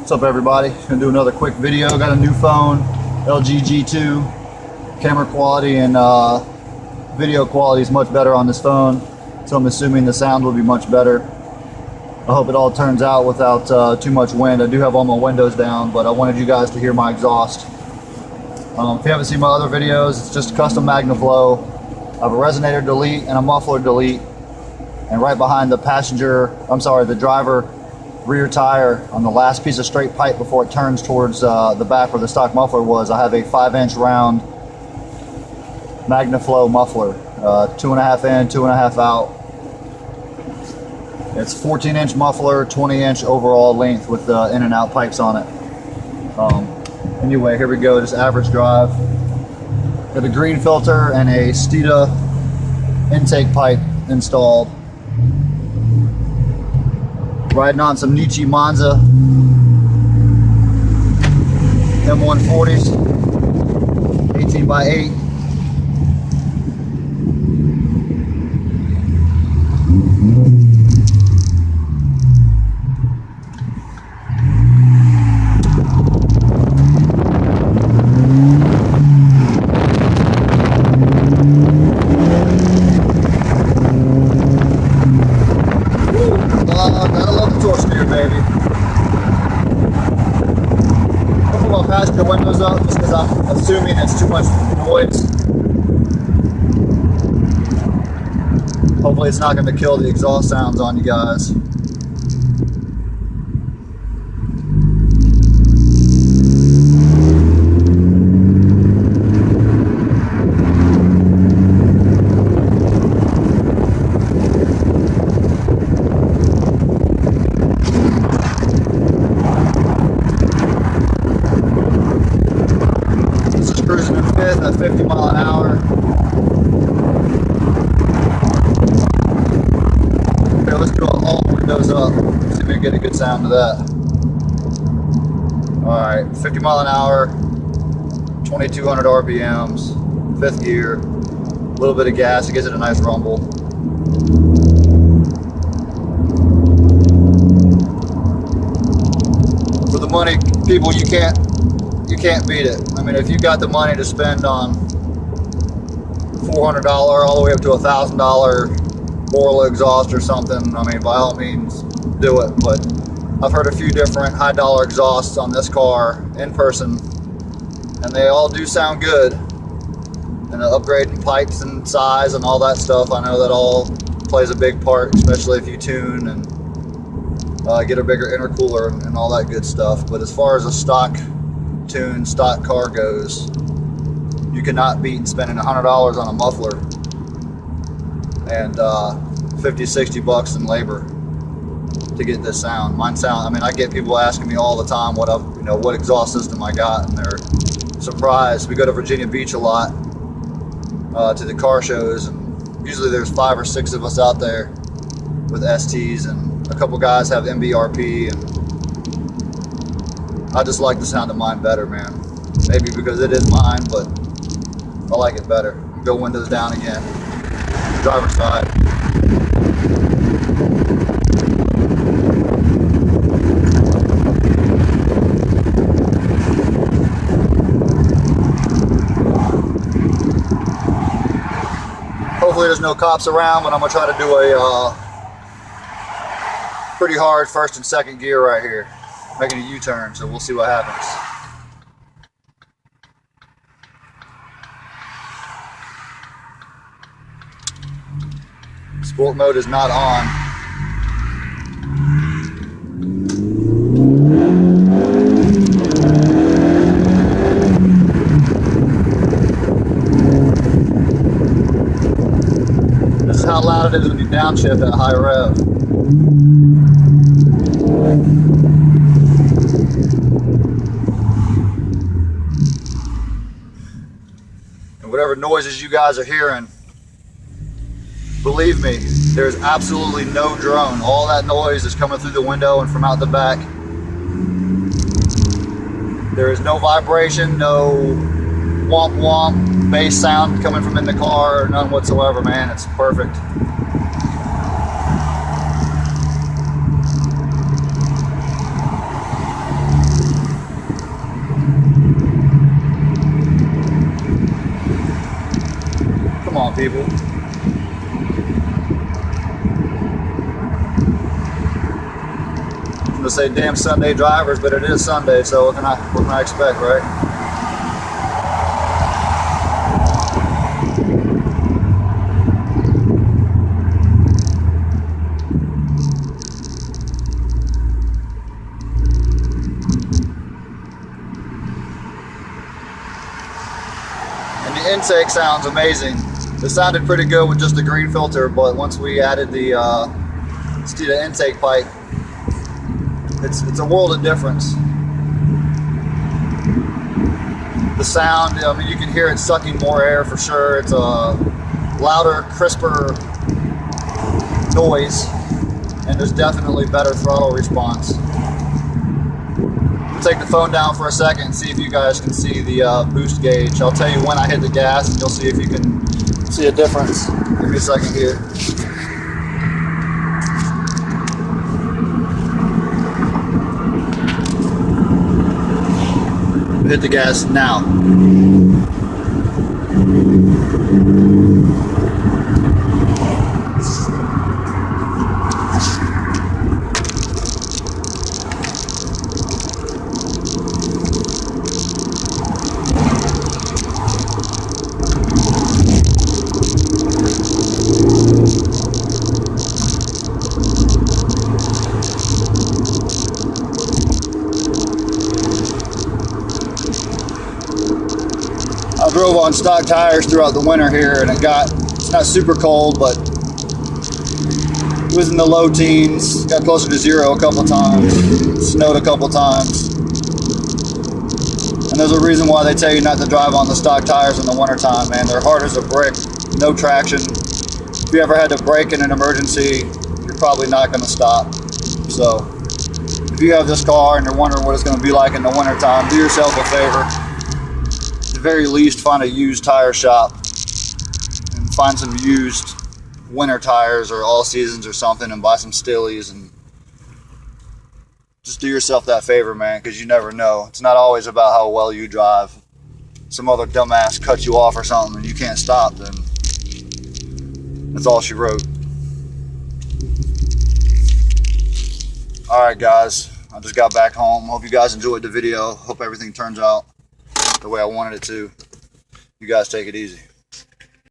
What's up, everybody? Gonna do another quick video. Got a new phone, LG G2. Camera quality and video quality is much better on this phone, so I'm assuming the sound will be much better. I hope it all turns out without too much wind. I do have all my windows down, but I wanted you guys to hear my exhaust. If you haven't seen my other videos, it's just a custom MagnaFlow. I have a resonator delete and a muffler delete, and right behind the the driver rear tire on the last piece of straight pipe before it turns towards the back where the stock muffler was, I have a 5-inch round MagnaFlow muffler, 2.5 in, 2.5 out. It's 14-inch muffler, 20-inch overall length with in and out pipes on it. Anyway, here we go, just average drive. Got a green filter and a Steeda intake pipe installed. Riding on some Nichi Monza M140s, 18x8. Gotta love the torque steer, baby. I'll pass the windows up just because I'm assuming it's too much noise. Hopefully it's not going to kill the exhaust sounds on you guys. Cruising in fifth at 50 mile an hour. Okay, let's do all windows up. See if we can get a good sound to that. Alright, 50 mile an hour, 2200 RPMs, fifth gear, a little bit of gas, it gives it a nice rumble. For the money, people, you can't beat it. I mean, if you got the money to spend on $400 all the way up to $1,000 Borla exhaust or something, I mean, by all means, do it. But I've heard a few different high dollar exhausts on this car in person, and they all do sound good. And upgrading pipes and size and all that stuff, I know that all plays a big part, especially if you tune and get a bigger intercooler and all that good stuff. But as far as a stock car goes, you cannot beat spending $100 on a muffler and 50-60 bucks in labor to get this sound. I mean, I get people asking me all the time what exhaust system I got, and they're surprised. We go to Virginia Beach a lot to the car shows, and usually there's 5 or 6 of us out there with STs, and a couple guys have MBRP, and I just like the sound of mine better, man. Maybe because it is mine, but I like it better. Go windows down again. Driver's side. Hopefully there's no cops around, but I'm gonna try to do a pretty hard first and second gear right here. Making a U-turn, so we'll see what happens. Sport mode is not on. This is how loud it is when you downshift at high rev. Whatever noises you guys are hearing, believe me, there's absolutely no drone. All that noise is coming through the window and from out the back. There is no vibration, no womp womp bass sound coming from in the car, none whatsoever, man. It's perfect. people. I'm gonna say damn Sunday drivers, but it is Sunday, so what can I expect, right? And the intake sounds amazing. It sounded pretty good with just the green filter, but once we added the Steeda intake pipe, it's a world of difference. The sound, I mean, you can hear it sucking more air for sure. It's a louder, crisper noise, and there's definitely better throttle response. Take the phone down for a second and see if you guys can see the boost gauge. I'll tell you when I hit the gas, and you'll see if you can see a difference. Give me a second here. Hit the gas now. I drove on stock tires throughout the winter here, and it's not super cold, but it was in the low teens, got closer to zero a couple times, snowed a couple times. And there's a reason why they tell you not to drive on the stock tires in the winter time, man. They're hard as a brick, no traction. If you ever had to brake in an emergency, you're probably not going to stop. So if you have this car and you're wondering what it's going to be like in the winter time, do yourself a favor. At the very least, find a used tire shop and find some used winter tires or all seasons or something, and buy some Stillies, and just do yourself that favor, man, because you never know. It's not always about how well you drive. Some other dumbass cuts you off or something and you can't stop, then that's all she wrote. Alright guys, I just got back home. Hope you guys enjoyed the video. Hope everything turns out the way I wanted it to. You guys take it easy.